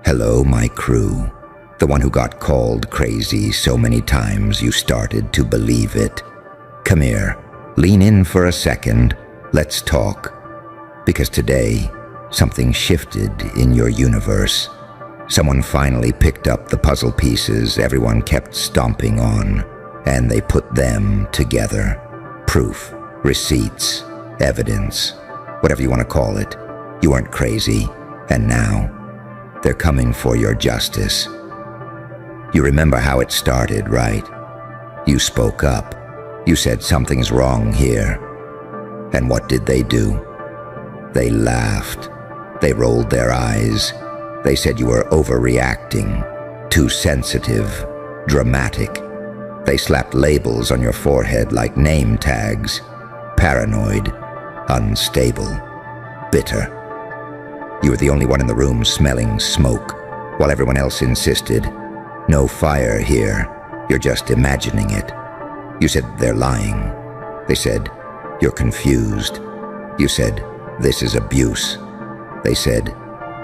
Hello, my crew. The one who got called crazy so many times you started to believe it. Come here, lean in for a second, let's talk. Because today, something shifted in your universe. Someone finally picked up the puzzle pieces everyone kept stomping on, and they put them together. Proof, receipts, evidence, whatever you want to call it. You weren't crazy, and now, they're coming for your justice. You remember how it started, right? You spoke up. You said something's wrong here. And what did they do? They laughed. They rolled their eyes. They said you were overreacting, too sensitive, dramatic. They slapped labels on your forehead like name tags. Paranoid, unstable, bitter. You were the only one in the room smelling smoke, while everyone else insisted, no fire here, you're just imagining it. You said they're lying. They said, you're confused. You said, this is abuse. They said,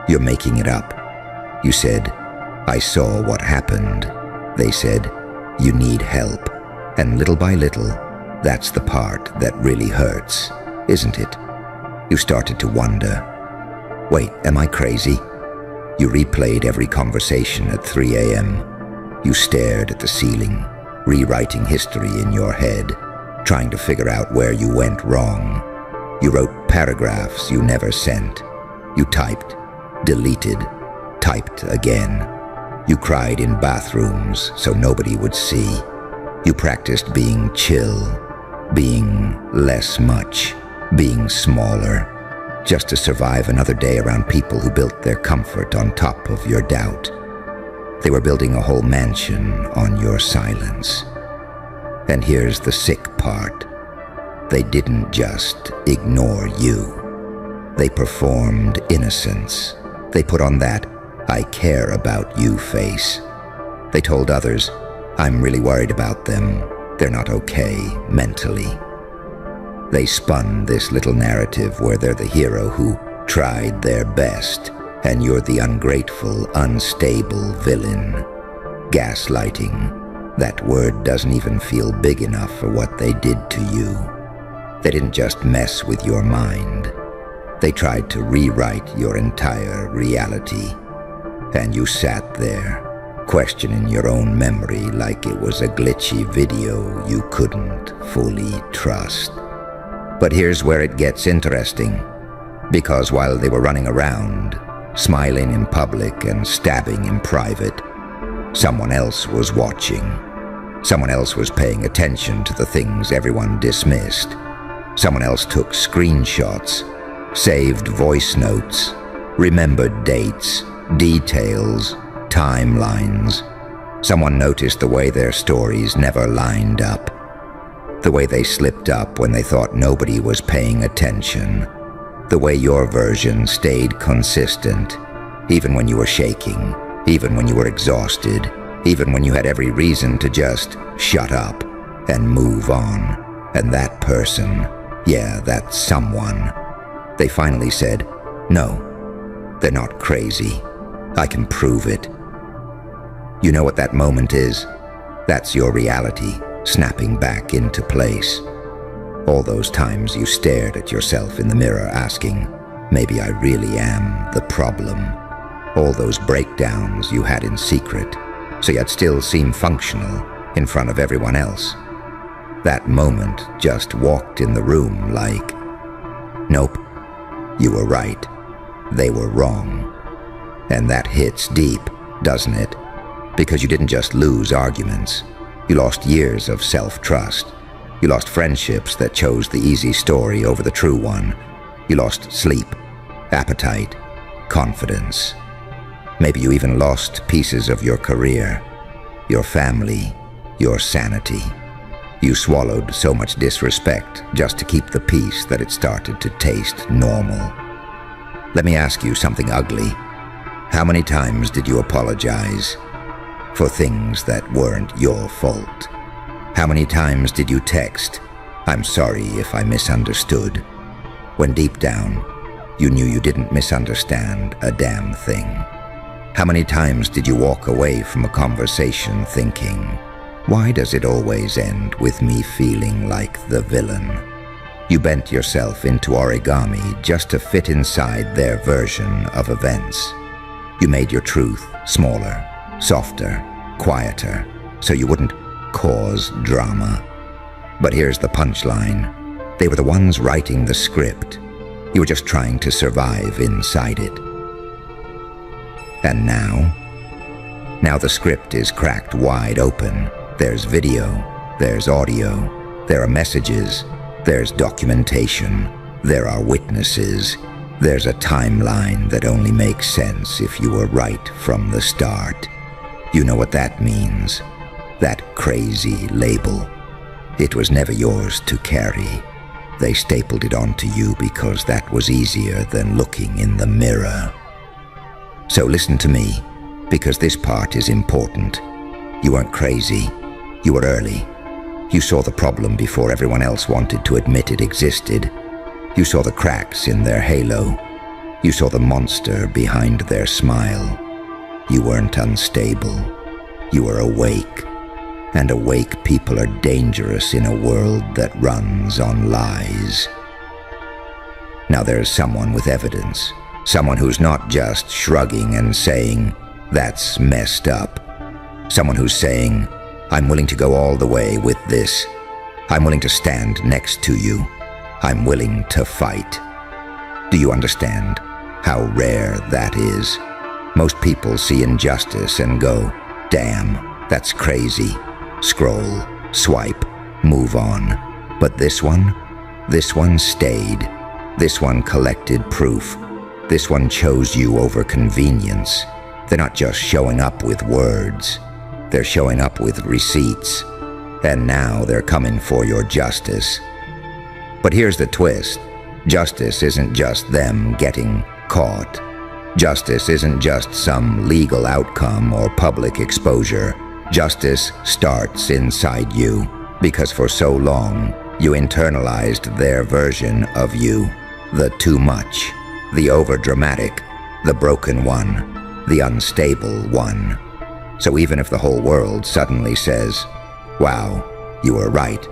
you're making it up. You said, I saw what happened. They said, you need help. And little by little, that's the part that really hurts, isn't it? You started to wonder, wait, am I crazy? You replayed every conversation at 3 a.m. You stared at the ceiling, rewriting history in your head, trying to figure out where you went wrong. You wrote paragraphs you never sent. You typed, deleted, typed again. You cried in bathrooms so nobody would see. You practiced being chill, being less much, being smaller, just to survive another day around people who built their comfort on top of your doubt. They were building a whole mansion on your silence. And here's the sick part. They didn't just ignore you. They performed innocence. They put on that I care about you face. They told others, I'm really worried about them. They're not okay mentally. They spun this little narrative where they're the hero who tried their best, and you're the ungrateful, unstable villain. Gaslighting. That word doesn't even feel big enough for what they did to you. They didn't just mess with your mind. They tried to rewrite your entire reality. And you sat there, questioning your own memory like it was a glitchy video you couldn't fully trust. But here's where it gets interesting. Because while they were running around, smiling in public and stabbing in private, someone else was watching. Someone else was paying attention to the things everyone dismissed. Someone else took screenshots, saved voice notes, remembered dates, details, timelines. Someone noticed the way their stories never lined up. The way they slipped up when they thought nobody was paying attention. The way your version stayed consistent, even when you were shaking, even when you were exhausted, even when you had every reason to just shut up and move on. And that person, yeah, that someone, they finally said, no, they're not crazy. I can prove it. You know what that moment is? That's your reality snapping back into place. All those times you stared at yourself in the mirror asking, maybe I really am the problem. All those breakdowns you had in secret, so yet still seem functional in front of everyone else. That moment just walked in the room like, nope, you were right. They were wrong. And that hits deep, doesn't it? Because you didn't just lose arguments. You lost years of self-trust. You lost friendships that chose the easy story over the true one. You lost sleep, appetite, confidence. Maybe you even lost pieces of your career, your family, your sanity. You swallowed so much disrespect just to keep the peace that it started to taste normal. Let me ask you something ugly. How many times did you apologize for things that weren't your fault? How many times did you text, I'm sorry if I misunderstood, when deep down, you knew you didn't misunderstand a damn thing? How many times did you walk away from a conversation thinking, why does it always end with me feeling like the villain? You bent yourself into origami just to fit inside their version of events. You made your truth smaller, softer, quieter, so you wouldn't cause drama. But here's the punchline. They were the ones writing the script. You were just trying to survive inside it. And now the script is cracked wide open. There's video, there's audio, there are messages, there's documentation, there are witnesses, there's a timeline that only makes sense if you were right from the start. You know what that means? That crazy label. It was never yours to carry. They stapled it onto you because that was easier than looking in the mirror. So listen to me, because this part is important. You weren't crazy. You were early. You saw the problem before everyone else wanted to admit it existed. You saw the cracks in their halo. You saw the monster behind their smile. You weren't unstable. You were awake. And awake people are dangerous in a world that runs on lies. Now there's someone with evidence. Someone who's not just shrugging and saying, that's messed up. Someone who's saying, I'm willing to go all the way with this. I'm willing to stand next to you. I'm willing to fight. Do you understand how rare that is? Most people see injustice and go, damn, that's crazy. Scroll, swipe, move on. But this one stayed. This one collected proof. This one chose you over convenience. They're not just showing up with words. They're showing up with receipts. And now they're coming for your justice. But here's the twist. Justice isn't just them getting caught. Justice isn't just some legal outcome or public exposure. Justice starts inside you, because for so long, you internalized their version of you. The too much, the overdramatic, the broken one, the unstable one. So even if the whole world suddenly says, wow, you were right,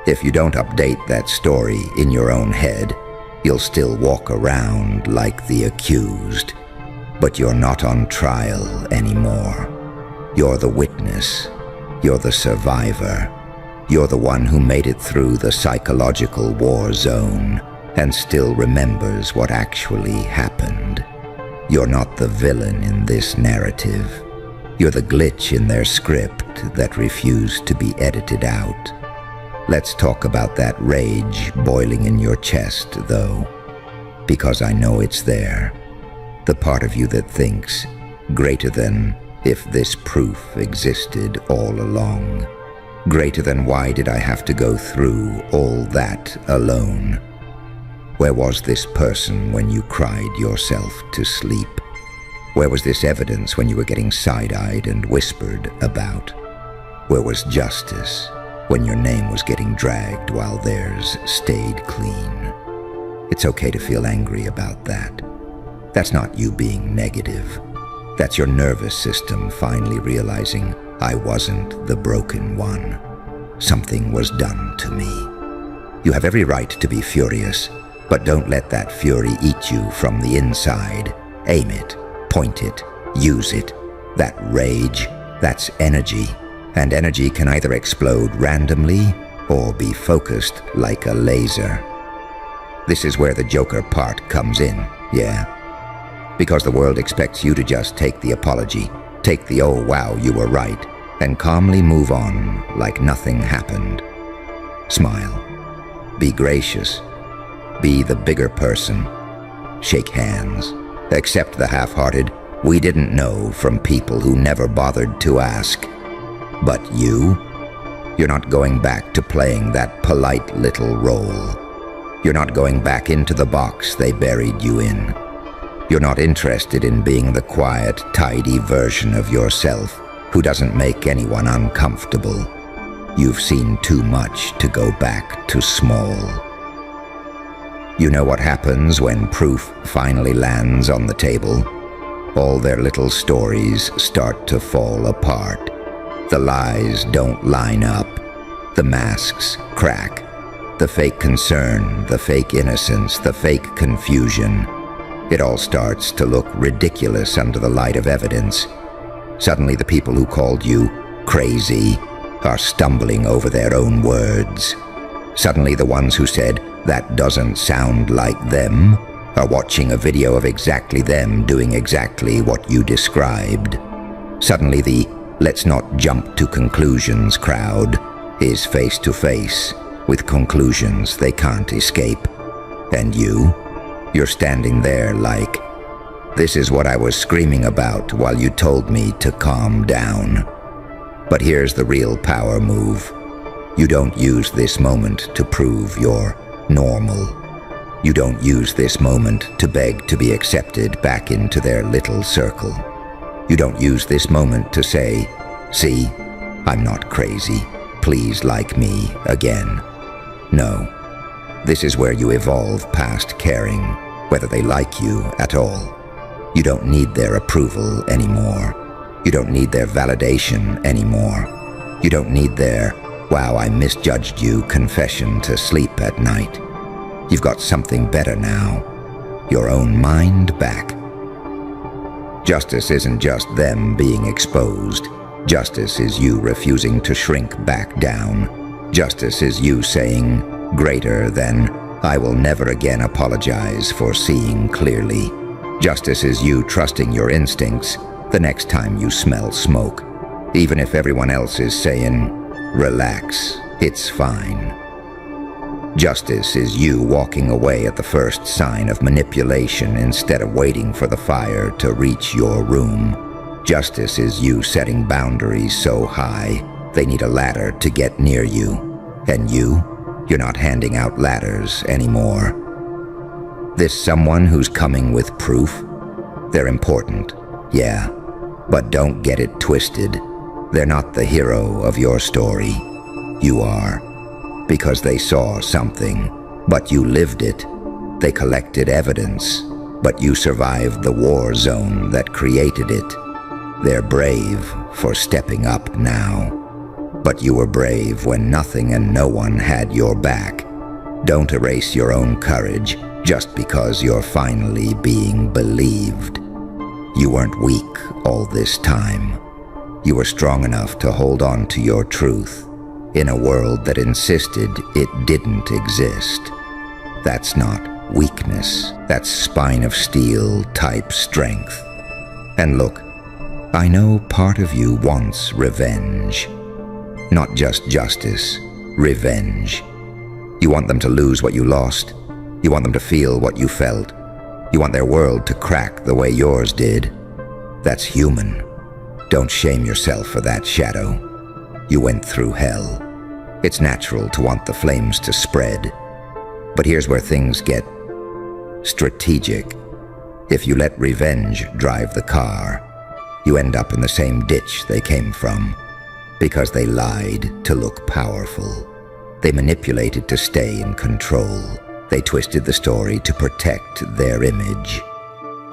if you don't update that story in your own head, you'll still walk around like the accused. But you're not on trial anymore. You're the witness. You're the survivor. You're the one who made it through the psychological war zone and still remembers what actually happened. You're not the villain in this narrative. You're the glitch in their script that refused to be edited out. Let's talk about that rage boiling in your chest, though, because I know it's there. The part of you that thinks, greater than if this proof existed all along. Greater than why did I have to go through all that alone? Where was this person when you cried yourself to sleep? Where was this evidence when you were getting side-eyed and whispered about? Where was justice when your name was getting dragged while theirs stayed clean? It's okay to feel angry about that. That's not you being negative. That's your nervous system finally realizing I wasn't the broken one. Something was done to me. You have every right to be furious, but don't let that fury eat you from the inside. Aim it, point it, use it. That rage, that's energy. And energy can either explode randomly or be focused like a laser. This is where the Joker part comes in, yeah? Because the world expects you to just take the apology, take the oh wow you were right, and calmly move on like nothing happened. Smile. Be gracious. Be the bigger person. Shake hands. Accept the half-hearted "we didn't know" from people who never bothered to ask. But you're not going back to playing that polite little role. You're not going back into the box they buried you in. You're not interested in being the quiet, tidy version of yourself who doesn't make anyone uncomfortable. You've seen too much to go back to small. You know what happens when proof finally lands on the table? all their little stories start to fall apart. The lies don't line up. The masks crack. The fake concern, the fake innocence, the fake confusion. It all starts to look ridiculous under the light of evidence. Suddenly the people who called you crazy are stumbling over their own words. Suddenly the ones who said, "That doesn't sound like them," are watching a video of exactly them doing exactly what you described. Suddenly the "let's not jump to conclusions" crowd is face to face with conclusions they can't escape. And you're standing there like, "This is what I was screaming about while you told me to calm down." But here's the real power move. You don't use this moment to prove you're normal. You don't use this moment to beg to be accepted back into their little circle. You don't use this moment to say, "See, I'm not crazy. Please like me again." No. This is where you evolve past caring, whether they like you at all. You don't need their approval anymore. You don't need their validation anymore. You don't need their, "Wow, I misjudged you" confession to sleep at night. You've got something better now. Your own mind back. Justice isn't just them being exposed. Justice is you refusing to shrink back down. Justice is you saying, greater than, "I will never again apologize for seeing clearly." Justice is you trusting your instincts the next time you smell smoke, even if everyone else is saying, "Relax, it's fine." Justice is you walking away at the first sign of manipulation instead of waiting for the fire to reach your room. Justice is you setting boundaries so high they need a ladder to get near you. And you're not handing out ladders anymore. This someone who's coming with proof, they're important, yeah, but don't get it twisted. They're not the hero of your story. You are. Because they saw something, but you lived it. They collected evidence, but you survived the war zone that created it. They're brave for stepping up now. But you were brave when nothing and no one had your back. Don't erase your own courage just because you're finally being believed. You weren't weak all this time. You were strong enough to hold on to your truth in a world that insisted it didn't exist. That's not weakness. That's spine of steel type strength. And look, I know part of you wants revenge. Not just justice, revenge. You want them to lose what you lost. You want them to feel what you felt. You want their world to crack the way yours did. That's human. Don't shame yourself for that, Shadow. You went through hell. It's natural to want the flames to spread. But here's where things get strategic. If you let revenge drive the car, you end up in the same ditch they came from. Because they lied to look powerful. They manipulated to stay in control. They twisted the story to protect their image.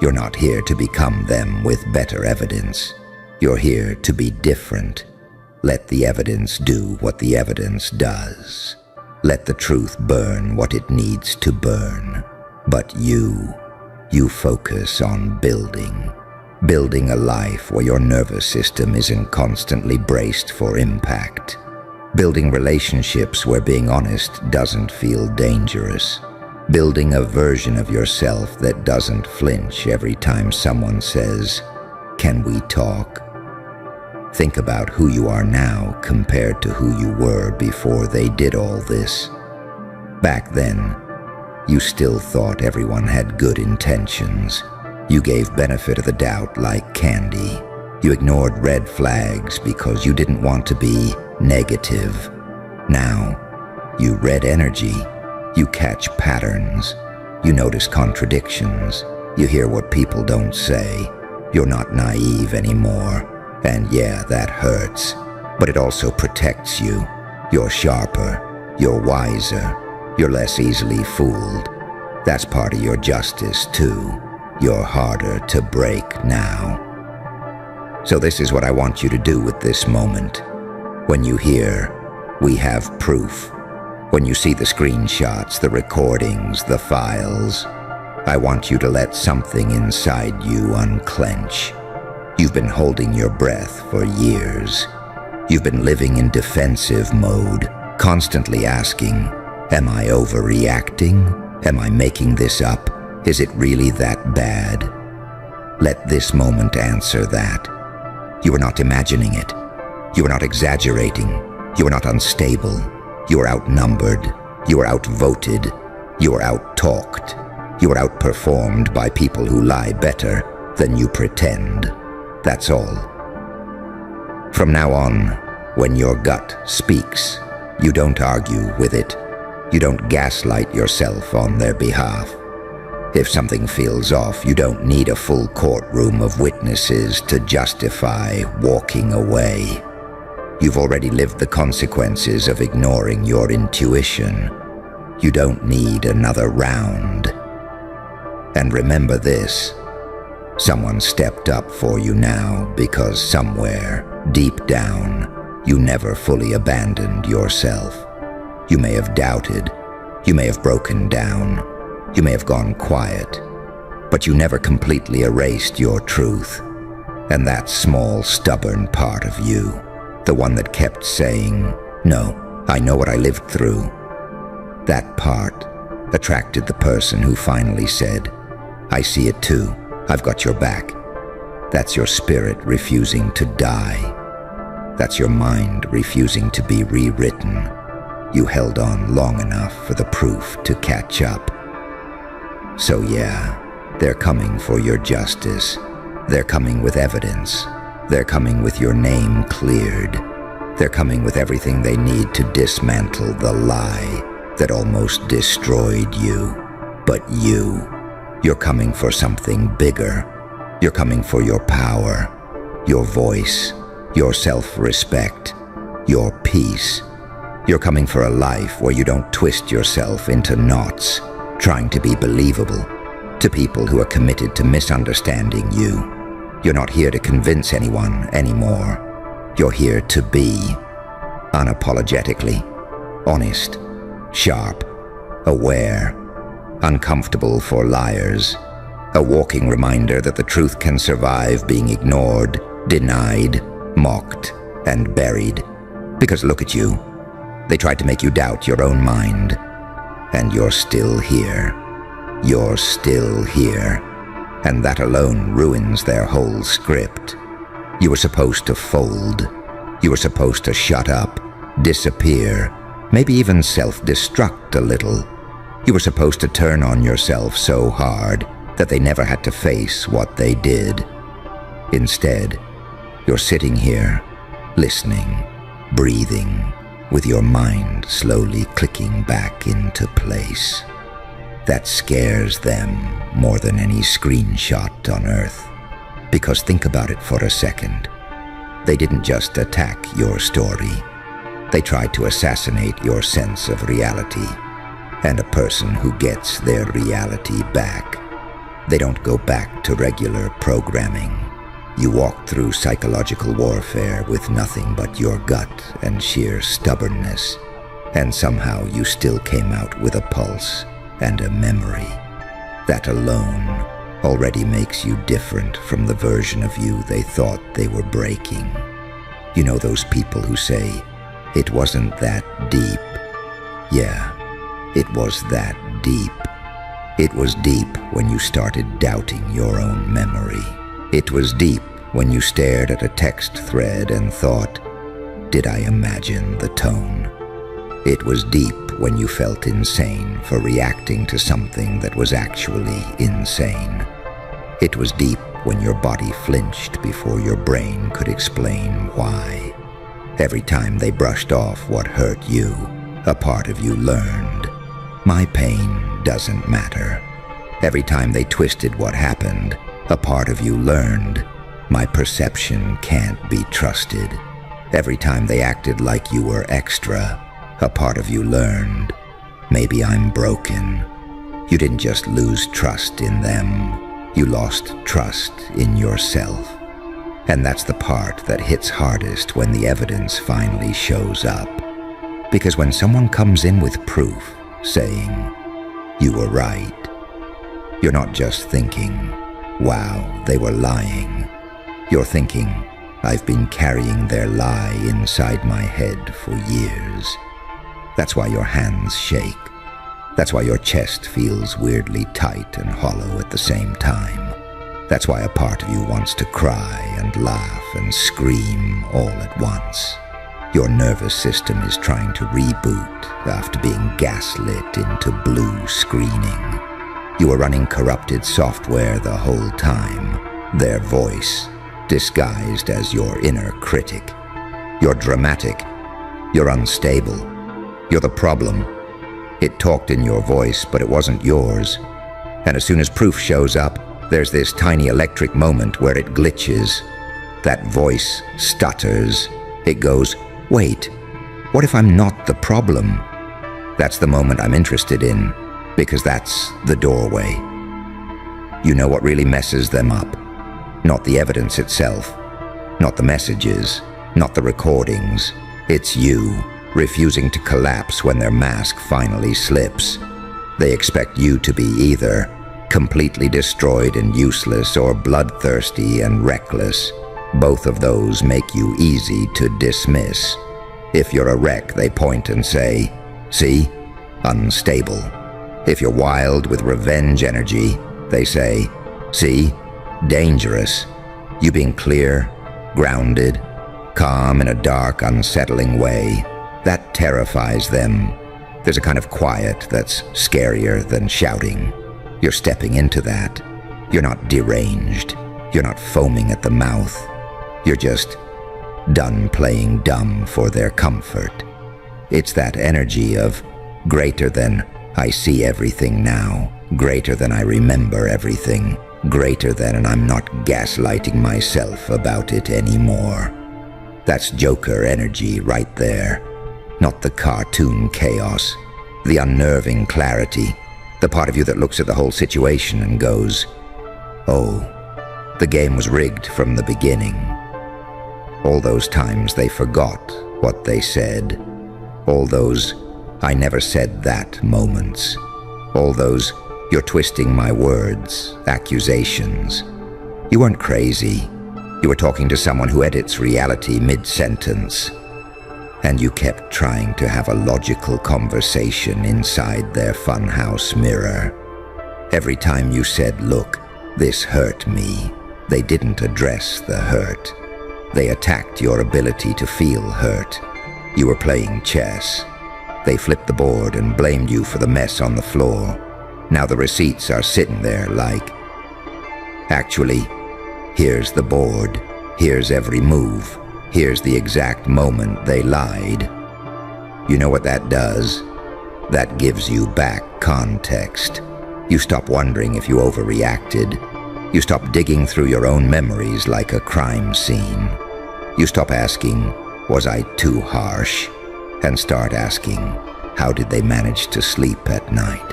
You're not here to become them with better evidence. You're here to be different. Let the evidence do what the evidence does. Let the truth burn what it needs to burn. But you focus on building. Building a life where your nervous system isn't constantly braced for impact. Building relationships where being honest doesn't feel dangerous. Building a version of yourself that doesn't flinch every time someone says, "Can we talk?" Think about who you are now compared to who you were before they did all this. Back then, you still thought everyone had good intentions. You gave benefit of the doubt like candy. You ignored red flags because you didn't want to be negative. Now, you read energy. You catch patterns. You notice contradictions. You hear what people don't say. You're not naive anymore. And yeah, that hurts. But it also protects you. You're sharper. You're wiser. You're less easily fooled. That's part of your justice, too. you're harder to break now. So this is what I want you to do with this moment. When you hear, "We have proof," when you see the screenshots, the recordings, the files, I want you to let something inside you unclench. You've been holding your breath for years. You've been living in defensive mode, constantly asking, "Am I overreacting? Am I making this up? Is it really that bad?" Let this moment answer that. You are not imagining it. You are not exaggerating. You are not unstable. You are outnumbered. You are outvoted. You are outtalked. You are outperformed by people who lie better than you pretend. That's all. From now on, when your gut speaks, you don't argue with it. You don't gaslight yourself on their behalf. If something feels off, you don't need a full courtroom of witnesses to justify walking away. You've already lived the consequences of ignoring your intuition. You don't need another round. And remember this, someone stepped up for you now because somewhere, deep down, you never fully abandoned yourself. You may have doubted, you may have broken down, you may have gone quiet, but you never completely erased your truth. And that small, stubborn part of you, the one that kept saying, "No, I know what I lived through," that part attracted the person who finally said, "I see it too, I've got your back." That's your spirit refusing to die. That's your mind refusing to be rewritten. You held on long enough for the proof to catch up. So yeah, they're coming for your justice. They're coming with evidence. They're coming with your name cleared. They're coming with everything they need to dismantle the lie that almost destroyed you. But you're coming for something bigger. You're coming for your power, your voice, your self-respect, your peace. You're coming for a life where you don't twist yourself into knots, trying to be believable to people who are committed to misunderstanding you. You're not here to convince anyone anymore. You're here to be, unapologetically, honest, sharp, aware, uncomfortable for liars, a walking reminder that the truth can survive being ignored, denied, mocked, and buried. Because look at you. They tried to make you doubt your own mind. And you're still here. You're still here. And that alone ruins their whole script. You were supposed to fold. You were supposed to shut up, disappear, maybe even self-destruct a little. You were supposed to turn on yourself so hard that they never had to face what they did. Instead, you're sitting here, listening, breathing, with your mind slowly clicking back into place. That scares them more than any screenshot on Earth. Because think about it for a second. They didn't just attack your story. They tried to assassinate your sense of reality. And a person who gets their reality back, they don't go back to regular programming. You walk through psychological warfare with nothing but your gut and sheer stubbornness, and somehow you still came out with a pulse and a memory. That alone already makes you different from the version of you they thought they were breaking. You know those people who say, "It wasn't that deep." Yeah, it was that deep. It was deep when you started doubting your own memory. It was deep when you stared at a text thread and thought, "Did I imagine the tone?" It was deep when you felt insane for reacting to something that was actually insane. It was deep when your body flinched before your brain could explain why. Every time they brushed off what hurt you, a part of you learned, "My pain doesn't matter." Every time they twisted what happened, a part of you learned, "My perception can't be trusted." Every time they acted like you were extra, a part of you learned, "Maybe I'm broken." You didn't just lose trust in them, You lost trust in yourself. And that's the part that hits hardest when the evidence finally shows up. Because when someone comes in with proof, saying, "You were right," you're not just thinking, "Wow, they were lying." You're thinking, "I've been carrying their lie inside my head for years." That's why your hands shake. That's why your chest feels weirdly tight and hollow at the same time. That's why a part of you wants to cry and laugh and scream all at once. Your nervous system is trying to reboot after being gaslit into blue screening. You were running corrupted software the whole time. Their voice, disguised as your inner critic. You're dramatic. You're unstable. You're the problem. It talked in your voice, but it wasn't yours. And as soon as proof shows up, there's this tiny electric moment where it glitches. That voice stutters. It goes, "Wait, what if I'm not the problem?" That's the moment I'm interested in, because that's the doorway. You know what really messes them up? Not the evidence itself, not the messages, not the recordings. It's you, refusing to collapse when their mask finally slips. They expect you to be either completely destroyed and useless or bloodthirsty and reckless. Both of those make you easy to dismiss. If you're a wreck, they point and say, "See? Unstable." If you're wild with revenge energy, they say, "See? Dangerous." You being clear, grounded, calm in a dark, unsettling way, that terrifies them. There's a kind of quiet that's scarier than shouting. You're stepping into that. You're not deranged. You're not foaming at the mouth. You're just done playing dumb for their comfort. It's that energy of greater than "I see everything now," greater than "I remember everything," greater than "and I'm not gaslighting myself about it anymore." That's Joker energy right there. Not the cartoon chaos, the unnerving clarity, the part of you that looks at the whole situation and goes, "Oh, the game was rigged from the beginning." All those times they forgot what they said. All those "I never said that" moments. All those "you're twisting my words" accusations. You weren't crazy. You were talking to someone who edits reality mid-sentence. And you kept trying to have a logical conversation inside their funhouse mirror. Every time you said, "Look, this hurt me," they didn't address the hurt. They attacked your ability to feel hurt. You were playing chess. They flipped the board and blamed you for the mess on the floor. Now the receipts are sitting there like, "Actually, here's the board. Here's every move. Here's the exact moment they lied." You know what that does? That gives you back context. You stop wondering if you overreacted. You stop digging through your own memories like a crime scene. You stop asking, "Was I too harsh?" and start asking, "How did they manage to sleep at night?"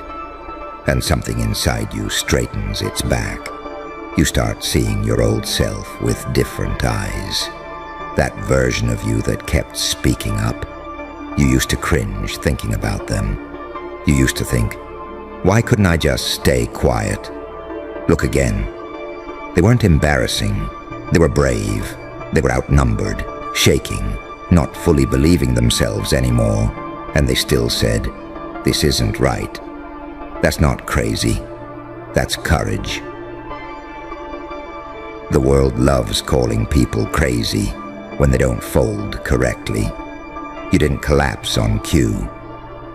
And something inside you straightens its back. You start seeing your old self with different eyes. That version of you that kept speaking up. You used to cringe thinking about them. You used to think, "Why couldn't I just stay quiet?" Look again. They weren't embarrassing. They were brave. They were outnumbered, shaking, not fully believing themselves anymore. And they still said, "This isn't right." That's not crazy. That's courage. The world loves calling people crazy when they don't fold correctly. You didn't collapse on cue.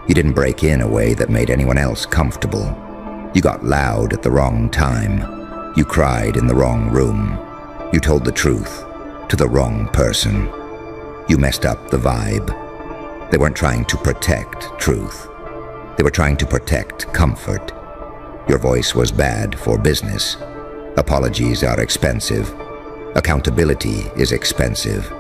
You didn't break in a way that made anyone else comfortable. You got loud at the wrong time. You cried in the wrong room. You told the truth to the wrong person. You messed up the vibe. They weren't trying to protect truth. They were trying to protect comfort. Your voice was bad for business. Apologies are expensive. Accountability is expensive.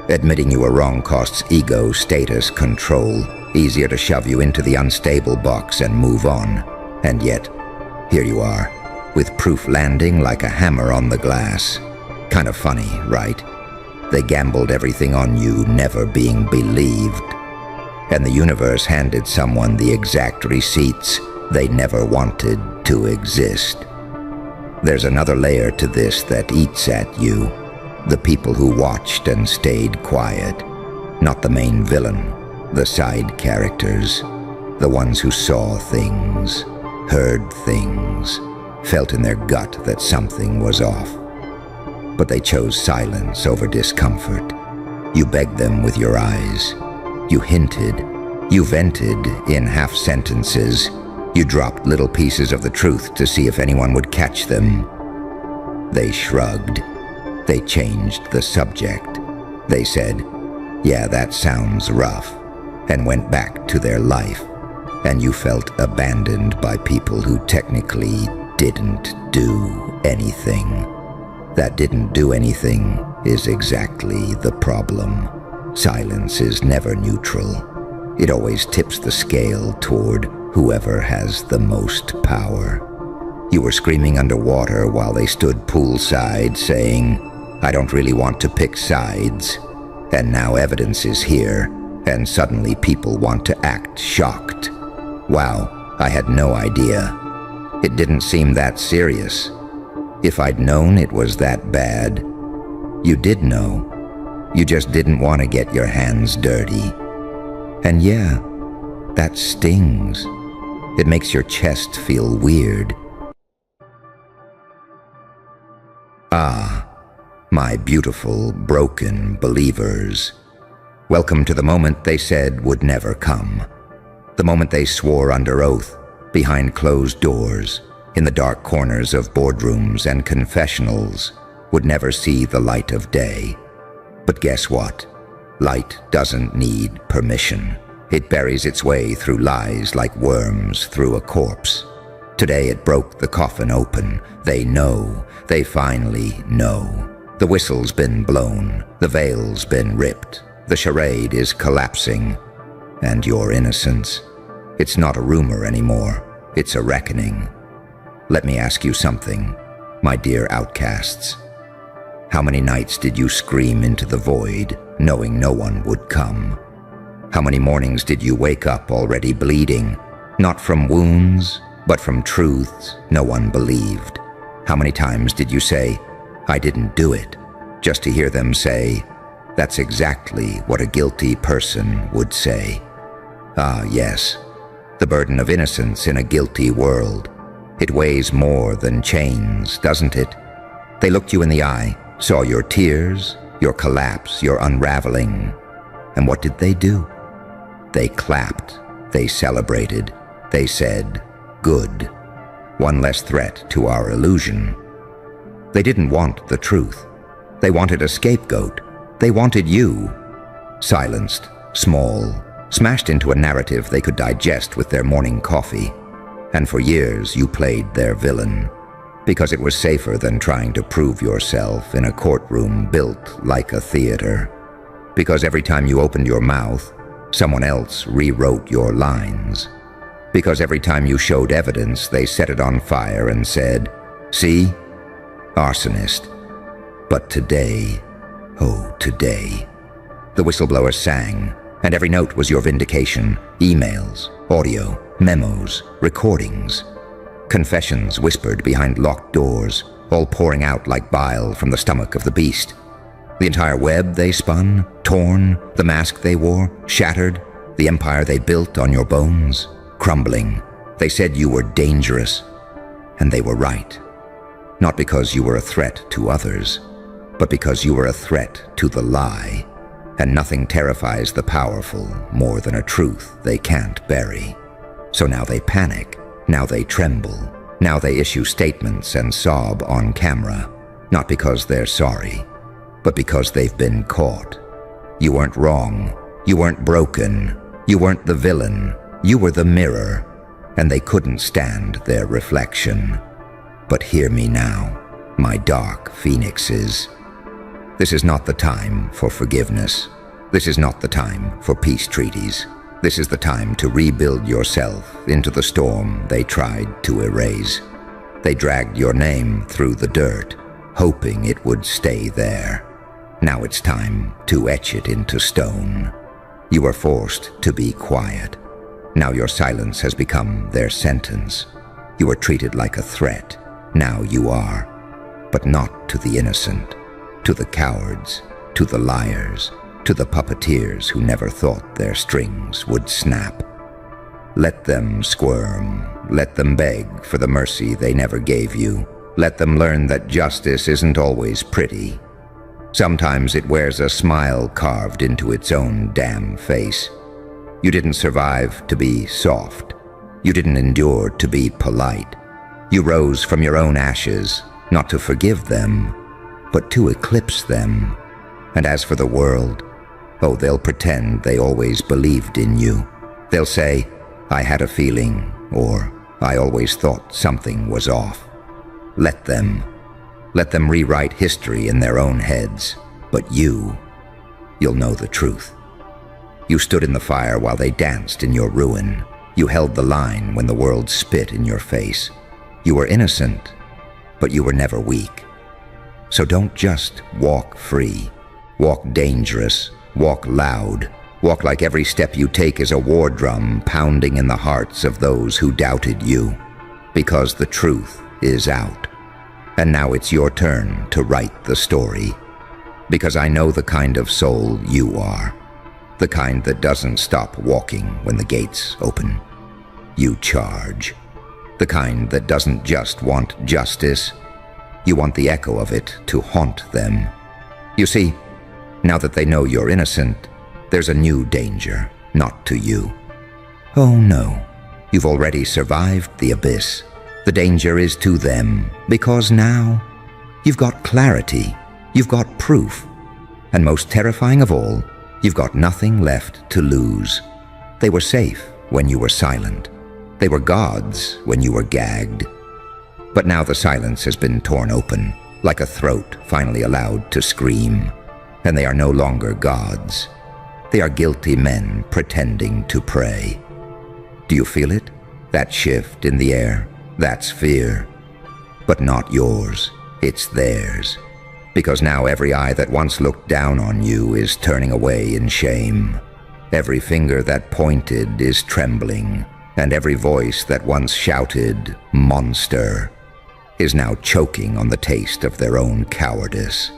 Admitting you were wrong costs ego, status, control. Easier to shove you into the unstable box and move on. And yet, here you are, with proof landing like a hammer on the glass. Kind of funny, right? They gambled everything on you never being believed. And the universe handed someone the exact receipts they never wanted to exist. There's another layer to this that eats at you. The people who watched and stayed quiet. Not the main villain, the side characters. The ones who saw things, heard things, felt in their gut that something was off. But they chose silence over discomfort. You begged them with your eyes. You hinted. You vented in half sentences. You dropped little pieces of the truth to see if anyone would catch them. They shrugged. They changed the subject. They said, "Yeah, that sounds rough," and went back to their life. And you felt abandoned by people who technically didn't do anything. That didn't do anything is exactly the problem. Silence is never neutral. It always tips the scale toward whoever has the most power. You were screaming underwater while they stood poolside saying, "I don't really want to pick sides." And now evidence is here, and suddenly people want to act shocked. Wow, I had no idea. It didn't seem that serious. If I'd known it was that bad. You did know. You just didn't want to get your hands dirty. And yeah, that stings. It makes your chest feel weird. Ah, my beautiful, broken believers. Welcome to the moment they said would never come. The moment they swore under oath, behind closed doors, in the dark corners of boardrooms and confessionals, would never see the light of day. But guess what? Light doesn't need permission. It buries its way through lies like worms through a corpse. Today it broke the coffin open. They know. They finally know. The whistle's been blown. The veil's been ripped. The charade is collapsing. And your innocence? It's not a rumor anymore. It's a reckoning. Let me ask you something, my dear outcasts. How many nights did you scream into the void, knowing no one would come? How many mornings did you wake up already bleeding, not from wounds, but from truths no one believed? How many times did you say, "I didn't do it," just to hear them say, "That's exactly what a guilty person would say"? Ah, yes, the burden of innocence in a guilty world. It weighs more than chains, doesn't it? They looked you in the eye, saw your tears, your collapse, your unraveling. And what did they do? They clapped. They celebrated. They said, "Good. One less threat to our illusion." They didn't want the truth. They wanted a scapegoat. They wanted you. Silenced, small, smashed into a narrative they could digest with their morning coffee. And for years you played their villain, because it was safer than trying to prove yourself in a courtroom built like a theater. Because every time you opened your mouth, someone else rewrote your lines. Because every time you showed evidence, they set it on fire and said, "See? Arsonist." But today, oh today, the whistleblower sang, and every note was your vindication. Emails, audio, memos, recordings. Confessions whispered behind locked doors, all pouring out like bile from the stomach of the beast. The entire web they spun, torn, the mask they wore, shattered, the empire they built on your bones, crumbling. They said you were dangerous, and they were right. Not because you were a threat to others, but because you were a threat to the lie. And nothing terrifies the powerful more than a truth they can't bury. So now they panic, now they tremble, now they issue statements and sob on camera, not because they're sorry, but because they've been caught. You weren't wrong, you weren't broken, you weren't the villain, you were the mirror, and they couldn't stand their reflection. But hear me now, my dark phoenixes. This is not the time for forgiveness. This is not the time for peace treaties. This is the time to rebuild yourself into the storm they tried to erase. They dragged your name through the dirt, hoping it would stay there. Now it's time to etch it into stone. You were forced to be quiet. Now your silence has become their sentence. You were treated like a threat. Now you are. But not to the innocent, to the cowards, to the liars, to the puppeteers who never thought their strings would snap. Let them squirm. Let them beg for the mercy they never gave you. Let them learn that justice isn't always pretty. Sometimes it wears a smile carved into its own damn face. You didn't survive to be soft. You didn't endure to be polite. You rose from your own ashes, not to forgive them, but to eclipse them. And as for the world, oh, they'll pretend they always believed in you. They'll say, I had a feeling, or I always thought something was off. Let them rewrite history in their own heads. But you'll know the truth. You stood in the fire while they danced in your ruin. You held the line when the world spit in your face. You were innocent, but you were never weak. So don't just walk free. Walk dangerous, walk loud, walk like every step you take is a war drum pounding in the hearts of those who doubted you. Because the truth is out. And now it's your turn to write the story. Because I know the kind of soul you are. The kind that doesn't stop walking when the gates open. You charge. The kind that doesn't just want justice. You want the echo of it to haunt them. You see, now that they know you're innocent, there's a new danger, not to you. Oh no, you've already survived the abyss. The danger is to them, because now you've got clarity, you've got proof, and most terrifying of all, you've got nothing left to lose. They were safe when you were silent. They were gods when you were gagged. But now the silence has been torn open, like a throat finally allowed to scream, and they are no longer gods. They are guilty men pretending to pray. Do you feel it? That shift in the air? That's fear. But not yours. It's theirs. Because now every eye that once looked down on you is turning away in shame. Every finger that pointed is trembling, and every voice that once shouted, "Monster," is now choking on the taste of their own cowardice.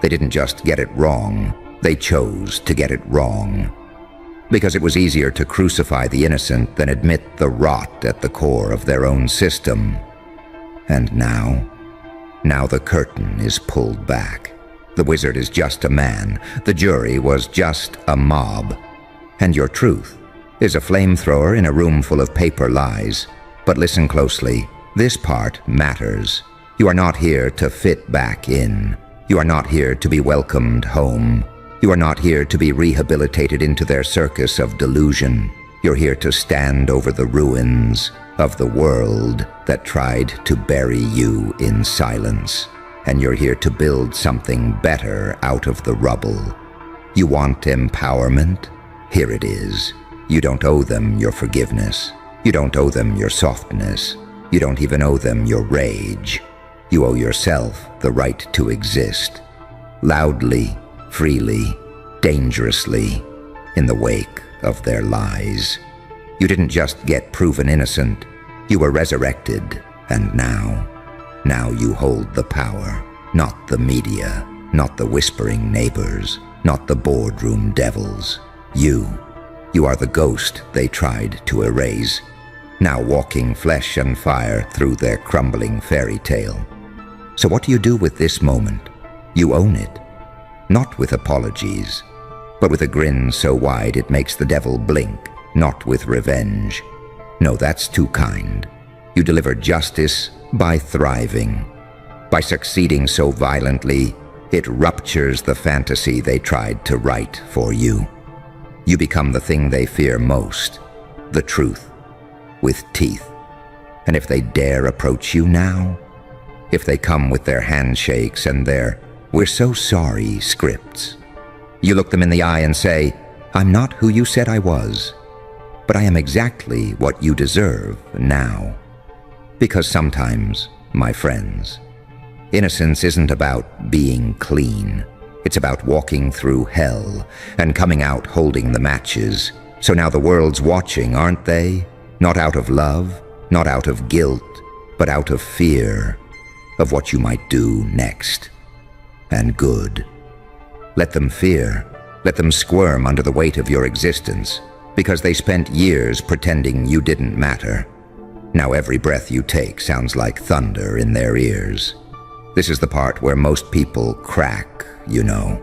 They didn't just get it wrong, they chose to get it wrong. Because it was easier to crucify the innocent than admit the rot at the core of their own system. And now the curtain is pulled back. The wizard is just a man. The jury was just a mob. And your truth is a flamethrower in a room full of paper lies. But listen closely. This part matters. You are not here to fit back in. You are not here to be welcomed home. You are not here to be rehabilitated into their circus of delusion. You're here to stand over the ruins of the world that tried to bury you in silence. And you're here to build something better out of the rubble. You want empowerment? Here it is. You don't owe them your forgiveness. You don't owe them your softness. You don't even owe them your rage. You owe yourself the right to exist. Loudly, freely, dangerously, in the wake of their lies. You didn't just get proven innocent, you were resurrected, and now you hold the power, not the media, not the whispering neighbors, not the boardroom devils. You are the ghost they tried to erase, now walking flesh and fire through their crumbling fairy tale. So what do you do with this moment? You own it. Not with apologies, but with a grin so wide it makes the devil blink, not with revenge. No, that's too kind. You deliver justice by thriving. By succeeding so violently, it ruptures the fantasy they tried to write for you. You become the thing they fear most, the truth, with teeth. And if they dare approach you now, if they come with their handshakes and their "we're so sorry" scripts, you look them in the eye and say, "I'm not who you said I was, but I am exactly what you deserve now." Because sometimes, my friends, innocence isn't about being clean. It's about walking through hell and coming out holding the matches. So now the world's watching, aren't they? Not out of love, not out of guilt, but out of fear of what you might do next. And good. Let them fear. Let them squirm under the weight of your existence, because they spent years pretending you didn't matter. Now every breath you take sounds like thunder in their ears. This is the part where most people crack, you know.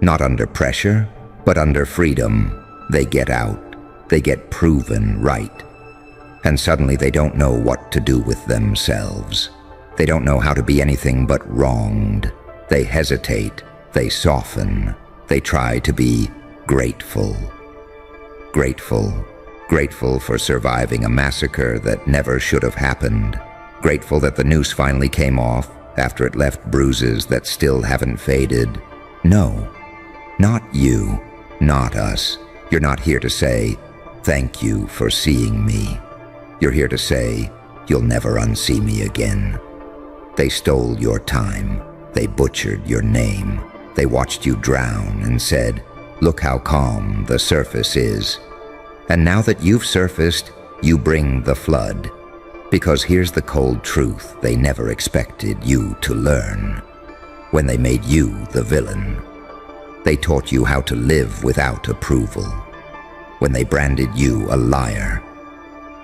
Not under pressure, but under freedom. They get out. They get proven right. And suddenly they don't know what to do with themselves. They don't know how to be anything but wronged. They hesitate. They soften. They try to be grateful. Grateful. Grateful for surviving a massacre that never should have happened. Grateful that the noose finally came off after it left bruises that still haven't faded. No, not you, not us. You're not here to say, "Thank you for seeing me." You're here to say, "You'll never unsee me again." They stole your time. They butchered your name. They watched you drown and said, "Look how calm the surface is." And now that you've surfaced, you bring the flood. Because here's the cold truth they never expected you to learn. When they made you the villain, they taught you how to live without approval. When they branded you a liar,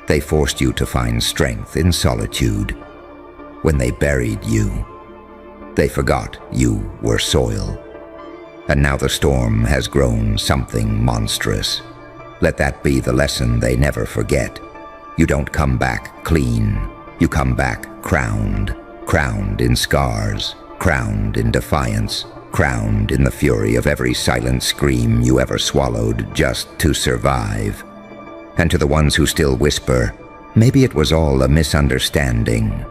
they forced you to find strength in solitude. When they buried you, they forgot you were soil. And now the storm has grown something monstrous. Let that be the lesson they never forget. You don't come back clean. You come back crowned. Crowned in scars. Crowned in defiance. Crowned in the fury of every silent scream you ever swallowed just to survive. And to the ones who still whisper, maybe it was all a misunderstanding.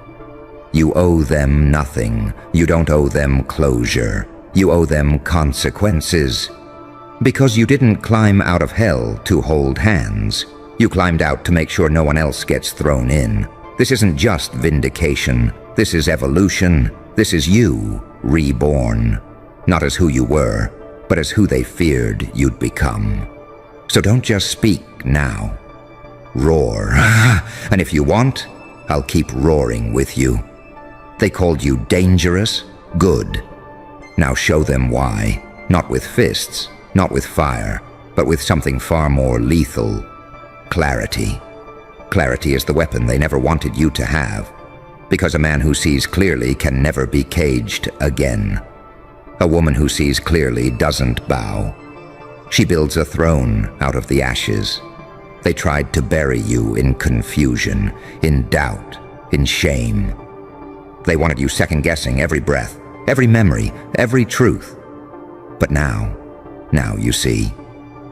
You owe them nothing. You don't owe them closure. You owe them consequences. Because you didn't climb out of hell to hold hands. You climbed out to make sure no one else gets thrown in. This isn't just vindication. This is evolution. This is you, reborn. Not as who you were, but as who they feared you'd become. So don't just speak now. Roar. And if you want, I'll keep roaring with you. They called you dangerous? Good. Now show them why. Not with fists, not with fire, but with something far more lethal. Clarity. Clarity is the weapon they never wanted you to have. Because a man who sees clearly can never be caged again. A woman who sees clearly doesn't bow. She builds a throne out of the ashes. They tried to bury you in confusion, in doubt, in shame. They wanted you second-guessing every breath, every memory, every truth. But now you see,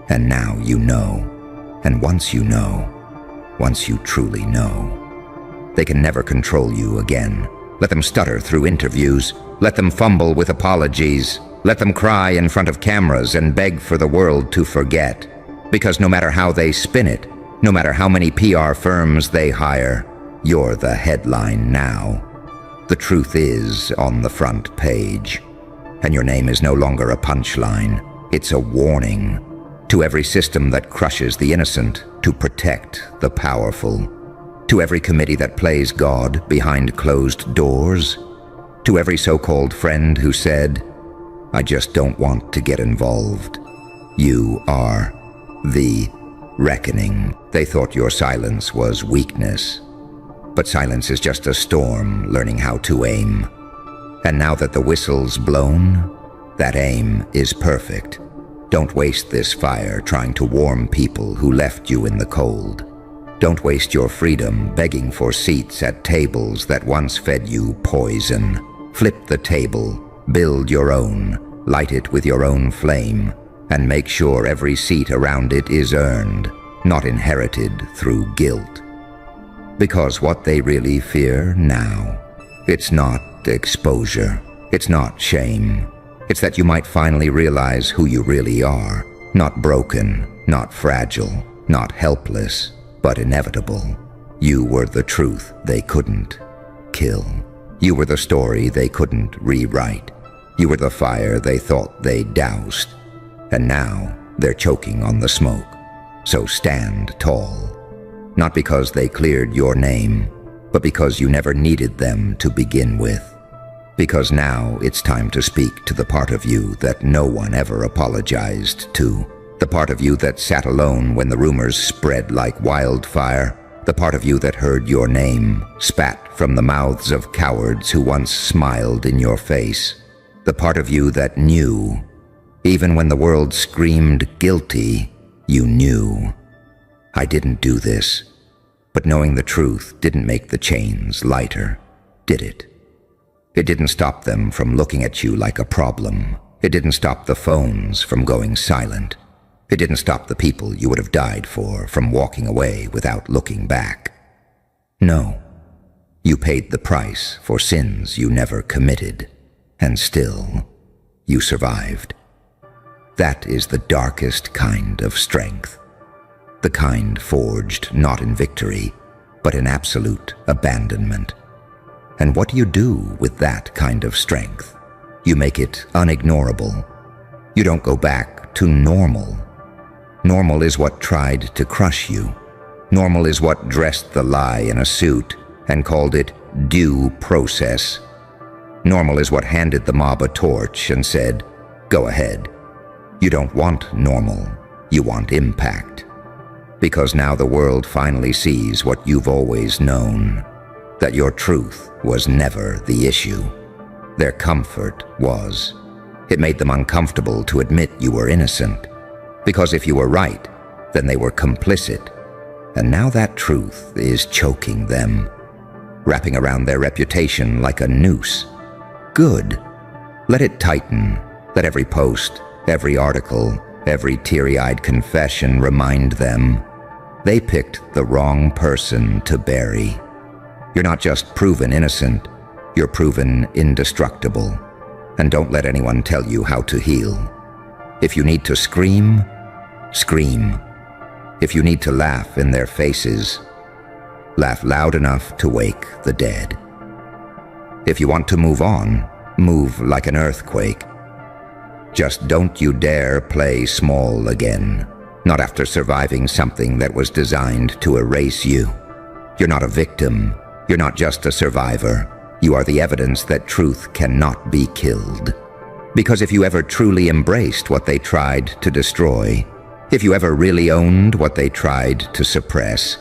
and now you know. And once you know, once you truly know, they can never control you again. Let them stutter through interviews. Let them fumble with apologies. Let them cry in front of cameras and beg for the world to forget. Because no matter how they spin it, no matter how many PR firms they hire, you're the headline now. The truth is on the front page. And your name is no longer a punchline. It's a warning to every system that crushes the innocent to protect the powerful. To every committee that plays God behind closed doors. To every so-called friend who said, "I just don't want to get involved." You are the reckoning. They thought your silence was weakness. But silence is just a storm learning how to aim. And now that the whistle's blown, that aim is perfect. Don't waste this fire trying to warm people who left you in the cold. Don't waste your freedom begging for seats at tables that once fed you poison. Flip the table, build your own, light it with your own flame, and make sure every seat around it is earned, not inherited through guilt. Because what they really fear now, it's not exposure, it's not shame. It's that you might finally realize who you really are, not broken, not fragile, not helpless, but inevitable. You were the truth they couldn't kill. You were the story they couldn't rewrite. You were the fire they thought they doused. And now they're choking on the smoke. So stand tall. Not because they cleared your name, but because you never needed them to begin with. Because now it's time to speak to the part of you that no one ever apologized to. The part of you that sat alone when the rumors spread like wildfire. The part of you that heard your name spat from the mouths of cowards who once smiled in your face. The part of you that knew, even when the world screamed guilty, you knew. I didn't do this, but knowing the truth didn't make the chains lighter, did it? It didn't stop them from looking at you like a problem. It didn't stop the phones from going silent. It didn't stop the people you would have died for from walking away without looking back. No, you paid the price for sins you never committed, and still, you survived. That is the darkest kind of strength. The kind forged not in victory, but in absolute abandonment. And what do you do with that kind of strength? You make it unignorable. You don't go back to normal. Normal is what tried to crush you. Normal is what dressed the lie in a suit and called it due process. Normal is what handed the mob a torch and said, "Go ahead." You don't want normal, you want impact. Because now the world finally sees what you've always known, that your truth was never the issue. Their comfort was. It made them uncomfortable to admit you were innocent. Because if you were right, then they were complicit. And now that truth is choking them, wrapping around their reputation like a noose. Good. Let it tighten. Let every post, every article, every teary-eyed confession remind them they picked the wrong person to bury. You're not just proven innocent, you're proven indestructible. And don't let anyone tell you how to heal. If you need to scream, scream. If you need to laugh in their faces, laugh loud enough to wake the dead. If you want to move on, move like an earthquake. Just don't you dare play small again, not after surviving something that was designed to erase you. You're not a victim, you're not just a survivor. You are the evidence that truth cannot be killed. Because if you ever truly embraced what they tried to destroy, if you ever really owned what they tried to suppress,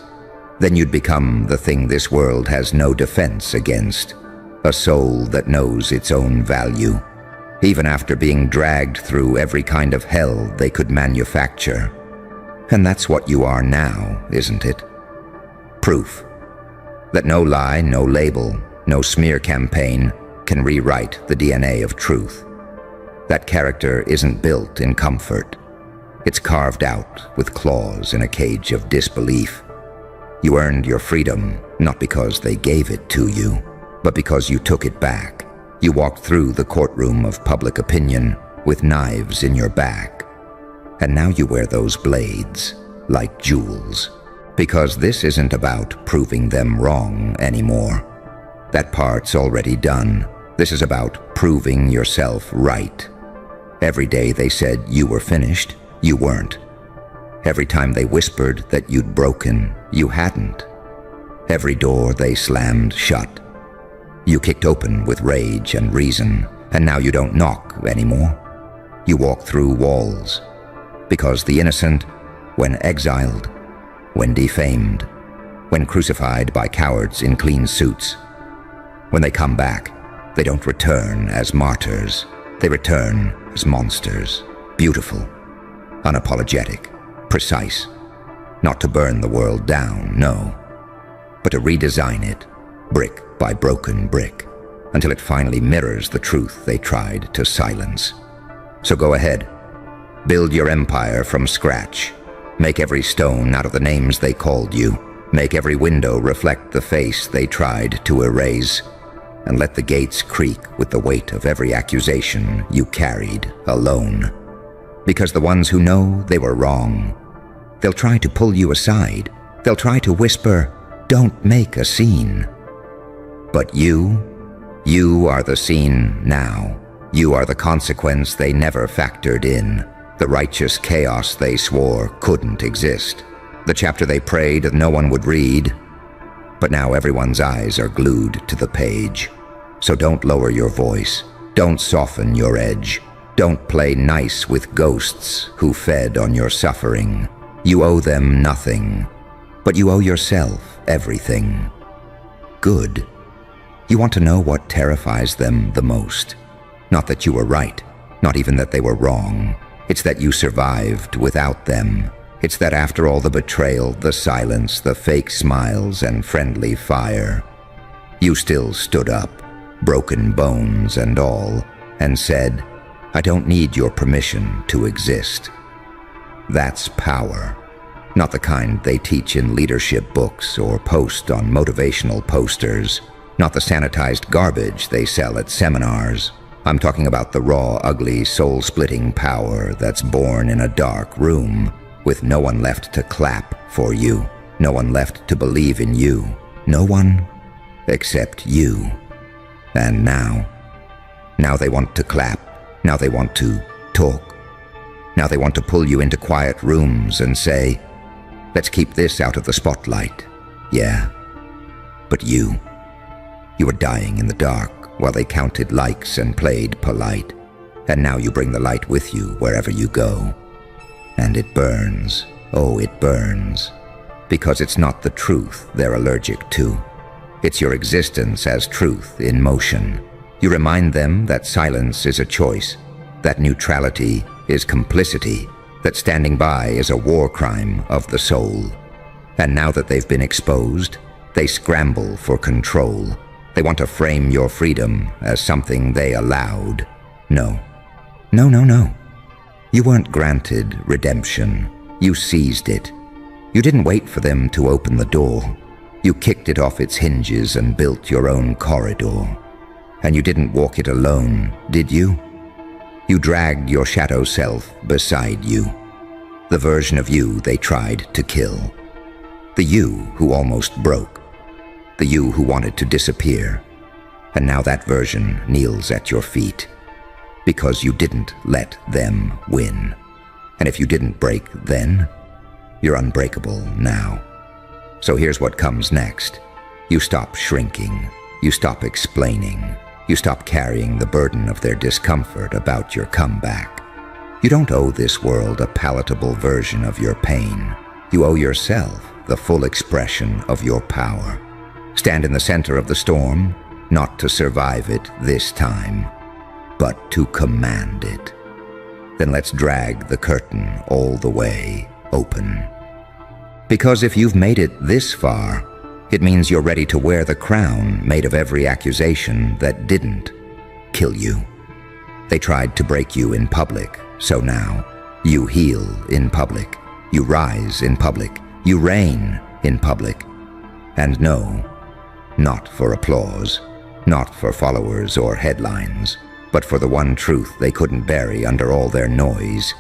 then you'd become the thing this world has no defense against, a soul that knows its own value, even after being dragged through every kind of hell they could manufacture. And that's what you are now, isn't it? Proof that no lie, no label, no smear campaign can rewrite the DNA of truth. That character isn't built in comfort. It's carved out with claws in a cage of disbelief. You earned your freedom not because they gave it to you, but because you took it back. You walked through the courtroom of public opinion with knives in your back. And now you wear those blades like jewels. Because this isn't about proving them wrong anymore. That part's already done. This is about proving yourself right. Every day they said you were finished, you weren't. Every time they whispered that you'd broken, you hadn't. Every door they slammed shut, you kicked open with rage and reason, and now you don't knock anymore. You walk through walls. Because the innocent, when exiled, when defamed, when crucified by cowards in clean suits, when they come back, they don't return as martyrs. They return as monsters, beautiful, unapologetic, precise. Not to burn the world down, no, but to redesign it, brick by broken brick, until it finally mirrors the truth they tried to silence. So go ahead, build your empire from scratch. Make every stone out of the names they called you. Make every window reflect the face they tried to erase. And let the gates creak with the weight of every accusation you carried alone. Because the ones who know they were wrong, they'll try to pull you aside. They'll try to whisper, Don't make a scene. But you are the scene now. You are the consequence they never factored in, the righteous chaos they swore couldn't exist, the chapter they prayed that no one would read. But now everyone's eyes are glued to the page. So don't lower your voice. Don't soften your edge. Don't play nice with ghosts who fed on your suffering. You owe them nothing, but you owe yourself everything. Good. You want to know what terrifies them the most. Not that you were right, not even that they were wrong. It's that you survived without them. It's that after all the betrayal, the silence, the fake smiles and friendly fire, you still stood up, broken bones and all, and said, I don't need your permission to exist. That's power. Not the kind they teach in leadership books or post on motivational posters. Not the sanitized garbage they sell at seminars. I'm talking about the raw, ugly, soul-splitting power that's born in a dark room, with no one left to clap for you, no one left to believe in you, no one except you. And now they want to clap, now they want to talk, now they want to pull you into quiet rooms and say, let's keep this out of the spotlight. Yeah, but you were dying in the dark while they counted likes and played polite, and now you bring the light with you wherever you go. And it burns, oh it burns, because it's not the truth they're allergic to. It's your existence as truth in motion. You remind them that silence is a choice, that neutrality is complicity, that standing by is a war crime of the soul. And now that they've been exposed, they scramble for control. They want to frame your freedom as something they allowed. No. No, no, no. You weren't granted redemption. You seized it. You didn't wait for them to open the door. You kicked it off its hinges and built your own corridor. And you didn't walk it alone, did you? You dragged your shadow self beside you. The version of you they tried to kill. The you who almost broke. The you who wanted to disappear. And now that version kneels at your feet. Because you didn't let them win. And if you didn't break then, you're unbreakable now. So here's what comes next. You stop shrinking. You stop explaining. You stop carrying the burden of their discomfort about your comeback. You don't owe this world a palatable version of your pain. You owe yourself the full expression of your power. Stand in the center of the storm, not to survive it this time, but to command it. Then let's drag the curtain all the way open. Because if you've made it this far, it means you're ready to wear the crown made of every accusation that didn't kill you. They tried to break you in public, so now you heal in public, you rise in public, you reign in public. And no, not for applause, not for followers or headlines, but for the one truth they couldn't bury under all their noise,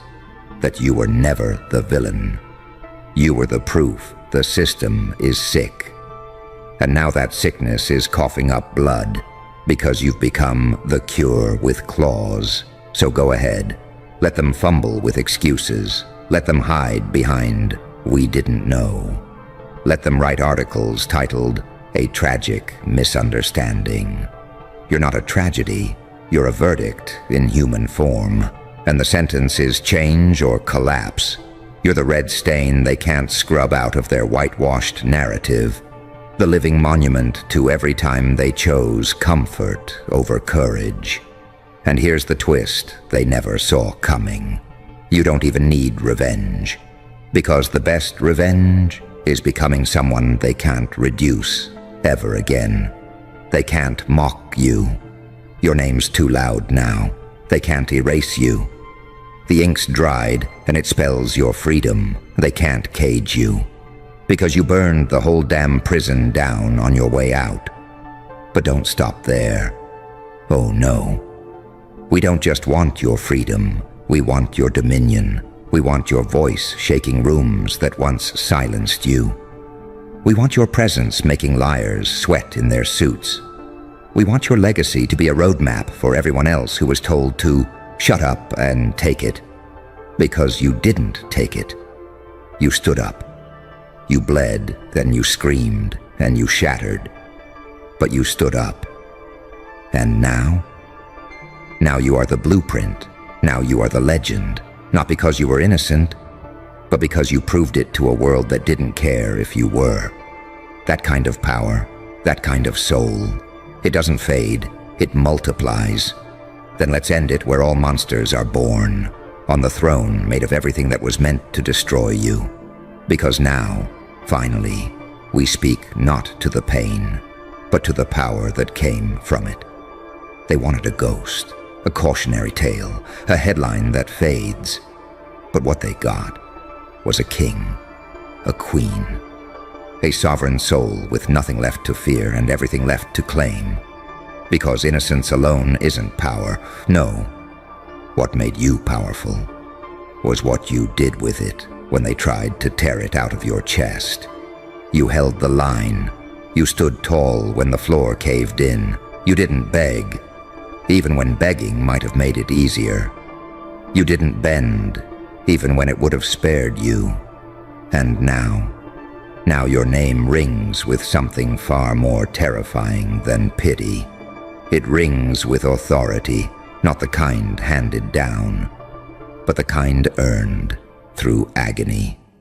that you were never the villain. You were the proof the system is sick. And now that sickness is coughing up blood because you've become the cure with claws. So go ahead, let them fumble with excuses. Let them hide behind "we didn't know." Let them write articles titled "A Tragic Misunderstanding." You're not a tragedy, you're a verdict in human form. And the sentence is change or collapse. You're the red stain they can't scrub out of their whitewashed narrative. The living monument to every time they chose comfort over courage. And here's the twist they never saw coming. You don't even need revenge. Because the best revenge is becoming someone they can't reduce ever again. They can't mock you. Your name's too loud now. They can't erase you. The ink's dried and it spells your freedom. They can't cage you. Because you burned the whole damn prison down on your way out. But don't stop there. Oh no. We don't just want your freedom. We want your dominion. We want your voice shaking rooms that once silenced you. We want your presence making liars sweat in their suits. We want your legacy to be a roadmap for everyone else who was told to shut up and take it. Because you didn't take it. You stood up. You bled, then you screamed, and you shattered. But you stood up. And now? Now you are the blueprint. Now you are the legend. Not because you were innocent, but because you proved it to a world that didn't care if you were. That kind of power, that kind of soul, it doesn't fade, it multiplies. Then let's end it where all monsters are born, on the throne made of everything that was meant to destroy you. Because now, finally, we speak not to the pain, but to the power that came from it. They wanted a ghost, a cautionary tale, a headline that fades. But what they got was a king, a queen, a sovereign soul with nothing left to fear and everything left to claim. Because innocence alone isn't power. No, what made you powerful was what you did with it when they tried to tear it out of your chest. You held the line. You stood tall when the floor caved in. You didn't beg, even when begging might have made it easier. You didn't bend, even when it would have spared you. And now your name rings with something far more terrifying than pity. It rings with authority, not the kind handed down, but the kind earned through agony.